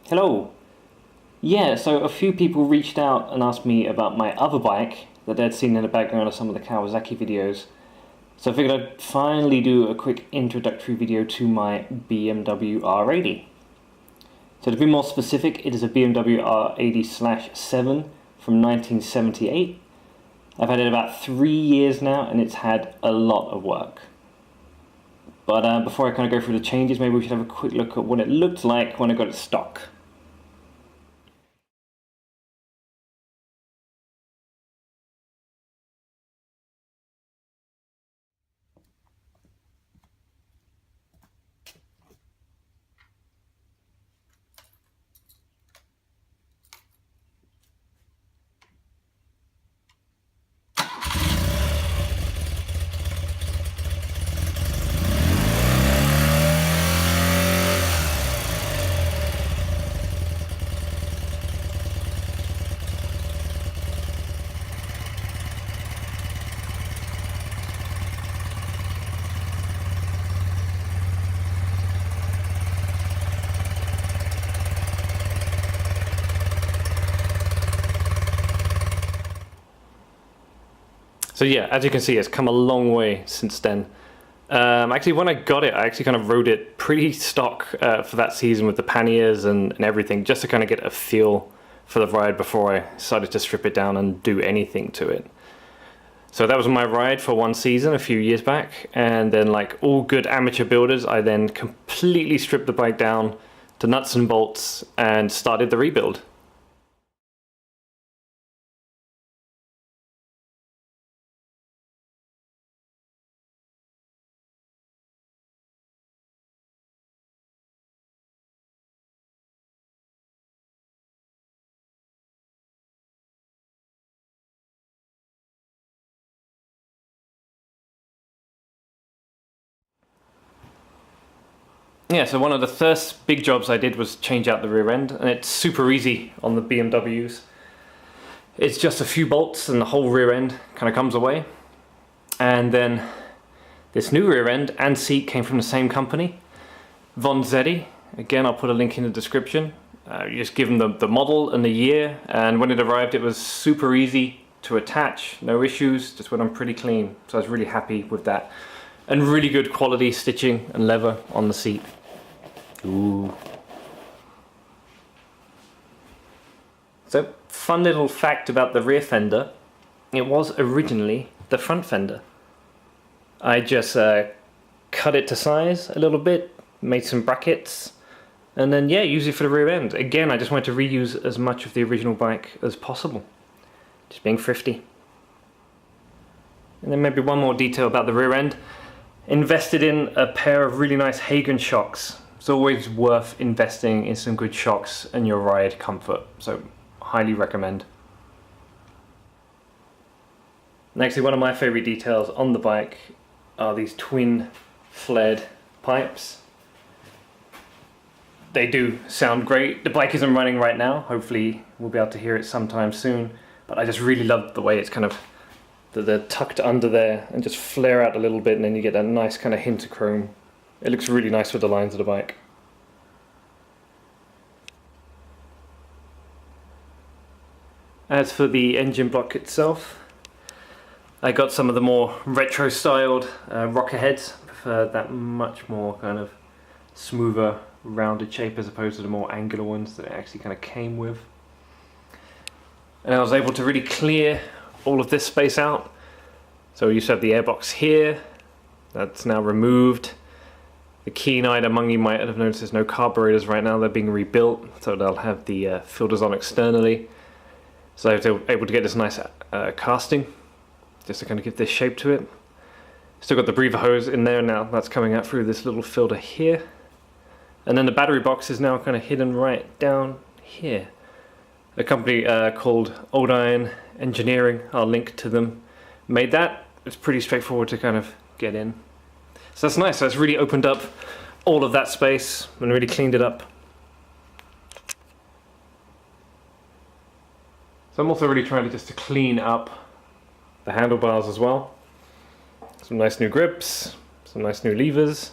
Hello. Yeah, so a few people reached out and asked me about my other bike that they'd seen in the background of some of the Kawasaki videos. So I figured I'd finally do a quick introductory video to my BMW R80. So to be more specific, it is a BMW R80/7 from 1978. I've had it about 3 years now and it's had a lot of work. But before I kind of go through the changes, maybe we should have a quick look at what it looked like when I got it stock. So yeah, as you can see, it's come a long way since then. Actually, when I got it, I actually kind of rode it pretty stock for that season with the panniers and everything, just to kind of get a feel for the ride before I decided to strip it down and do anything to it. So that was my ride for one season a few years back, and then like all good amateur builders, I then completely stripped the bike down to nuts and bolts and started the rebuild. Yeah, so one of the first big jobs I did was change out the rear end, and it's super easy on the BMWs. It's just a few bolts and the whole rear end kind of comes away. And then this new rear end and seat came from the same company, Von Zeddy. Again, I'll put a link in the description. You just give them the model and the year, and when it arrived it was super easy to attach, no issues, just went on pretty clean. So I was really happy with that. And really good quality stitching and leather on the seat. Ooh. So, fun little fact about the rear fender, it was originally the front fender. I just cut it to size a little bit, made some brackets, and then yeah, use it for the rear end. Again, I just wanted to reuse as much of the original bike as possible. Just being thrifty. And then maybe one more detail about the rear end. Invested in a pair of really nice Hagen shocks. It's always worth investing in some good shocks and your ride comfort, so highly recommend. And actually one of my favorite details on the bike are these twin flared pipes. They do sound great. The bike isn't running right now, hopefully we'll be able to hear it sometime soon, but I just really love the way it's kind of they're tucked under there and just flare out a little bit, and then you get a nice kind of hint of chrome. It looks really nice with the lines of the bike. As for the engine block itself, I got some of the more retro styled rocker heads. I prefer that much more kind of smoother rounded shape as opposed to the more angular ones that it actually kind of came with. And I was able to really clear all of this space out. So you used to have the airbox here, that's now removed. The keen-eyed among you might have noticed there's no carburetors right now, they're being rebuilt, so they'll have the filters on externally. So I was able to get this nice casting, just to kind of give this shape to it. Still got the breather hose in there now, that's coming out through this little filter here. And then the battery box is now kind of hidden right down here. A company called Old Iron Engineering, I'll link to them, made that. It's pretty straightforward to kind of get in. So that's nice, so it's really opened up all of that space and really cleaned it up. So I'm also really trying to just to clean up the handlebars as well. Some nice new grips, some nice new levers,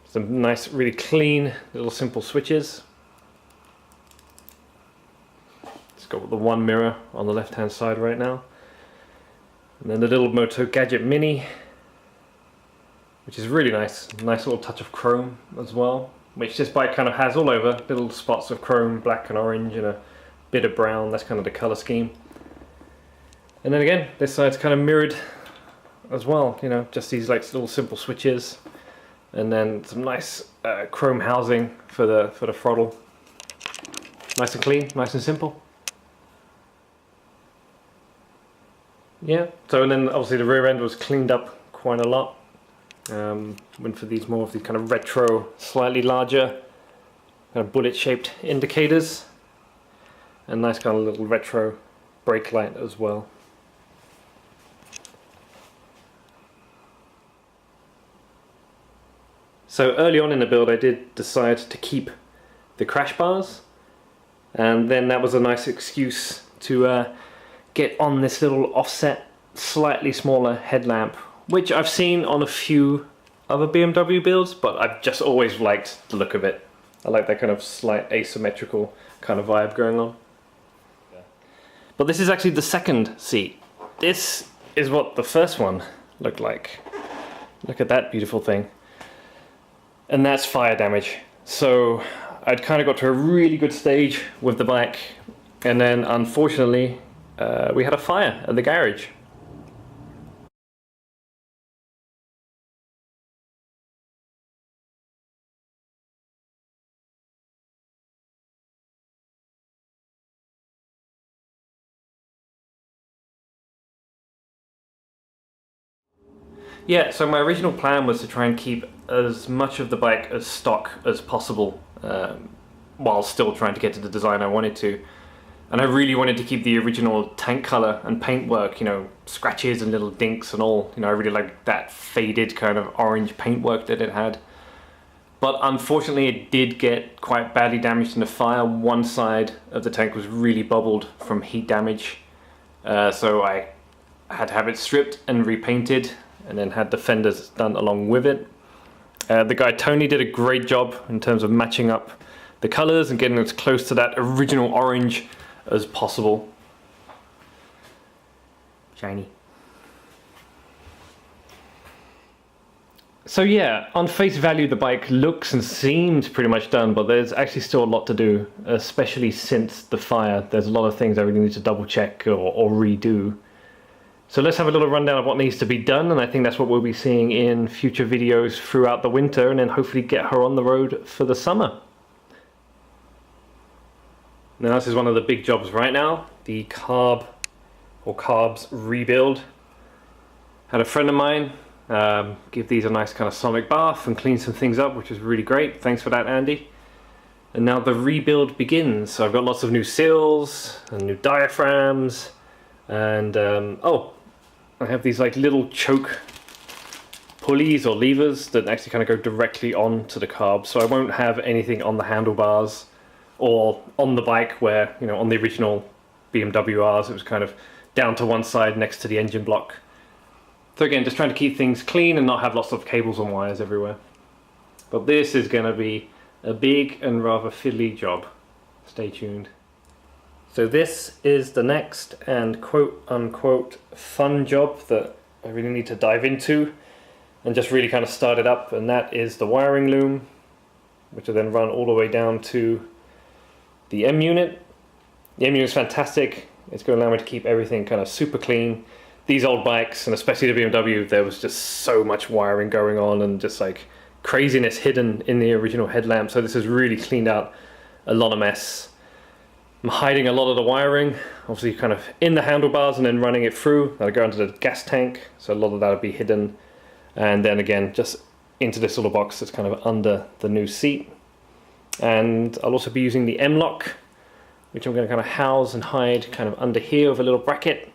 some nice really clean little simple switches. got the one mirror on the left hand side right now. And then the little Moto Gadget Mini, which is really nice. Nice little touch of chrome as well, which this bike kind of has all over. Little spots of chrome, black and orange, and a bit of brown. That's kind of the color scheme. And then again, this side's kind of mirrored as well. You know, just these like little simple switches, and then some nice chrome housing for the throttle. Nice and clean, nice and simple. Yeah. So and then obviously the rear end was cleaned up quite a lot. Went for these more of these kind of retro, slightly larger, kind of bullet-shaped indicators, and nice kind of little retro brake light as well. So early on in the build I did decide to keep the crash bars, and then that was a nice excuse to get on this little offset, slightly smaller headlamp, which I've seen on a few other BMW builds, but I've just always liked the look of it. I like that kind of slight asymmetrical kind of vibe going on. Yeah. But this is actually the second seat. This is what the first one looked like. Look at that beautiful thing. And that's fire damage. So I'd kind of got to a really good stage with the bike, and then unfortunately we had a fire at the garage. Yeah, so my original plan was to try and keep as much of the bike as stock as possible, while still trying to get to the design I wanted to. And I really wanted to keep the original tank color and paintwork, you know, scratches and little dinks and all. You know, I really liked that faded kind of orange paintwork that it had. But unfortunately it did get quite badly damaged in the fire. One side of the tank was really bubbled from heat damage. So I had to have it stripped and repainted, and then had the fenders done along with it. The guy Tony did a great job in terms of matching up the colors and getting as close to that original orange as possible. Shiny. So yeah, on face value the bike looks and seems pretty much done, but there's actually still a lot to do, especially since the fire. There's a lot of things I really need to double check or redo. So let's have a little rundown of what needs to be done, and I think that's what we'll be seeing in future videos throughout the winter, and then hopefully get her on the road for the summer. Now this is one of the big jobs right now, the Carbs Rebuild. Had a friend of mine give these a nice kind of sonic bath and clean some things up, which was really great. Thanks for that, Andy. And now the rebuild begins. So I've got lots of new seals and new diaphragms, and oh, I have these like little choke pulleys or levers that actually kind of go directly onto the carb, so I won't have anything on the handlebars or on the bike where, you know, on the original BMW Rs it was kind of down to one side next to the engine block. So again, just trying to keep things clean and not have lots of cables and wires everywhere. But this is going to be a big and rather fiddly job. Stay tuned. So this is the next and quote-unquote fun job that I really need to dive into and just really kind of start it up, and that is the wiring loom, which will then run all the way down to the M unit. The M unit is fantastic. It's going to allow me to keep everything kind of super clean. These old bikes, and especially the BMW, there was just so much wiring going on and just like craziness hidden in the original headlamp, so this has really cleaned out a lot of mess. I'm hiding a lot of the wiring, obviously kind of in the handlebars and then running it through. That'll go into the gas tank, so a lot of that will be hidden. And then again, just into this little box that's kind of under the new seat. And I'll also be using the M-lock, which I'm going to kind of house and hide kind of under here with a little bracket.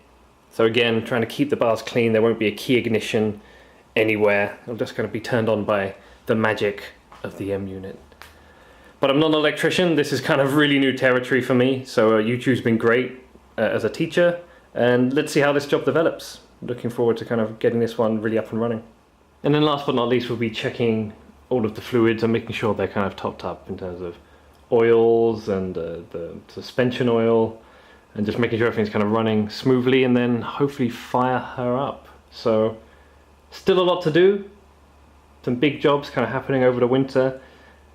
So again, trying to keep the bars clean. There won't be a key ignition anywhere. It'll just kind of be turned on by the magic of the M unit. But I'm not an electrician. This is kind of really new territory for me. So YouTube's been great as a teacher, and let's see how this job develops. Looking forward to kind of getting this one really up and running. And then last but not least, we'll be checking all of the fluids and making sure they're kind of topped up in terms of oils and the suspension oil, and just making sure everything's kind of running smoothly, and then hopefully fire her up. So still a lot to do, some big jobs kind of happening over the winter,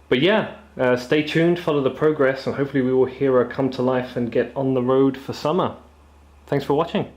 but yeah, stay tuned, follow the progress, and hopefully we will hear her come to life and get on the road for summer. Thanks for watching.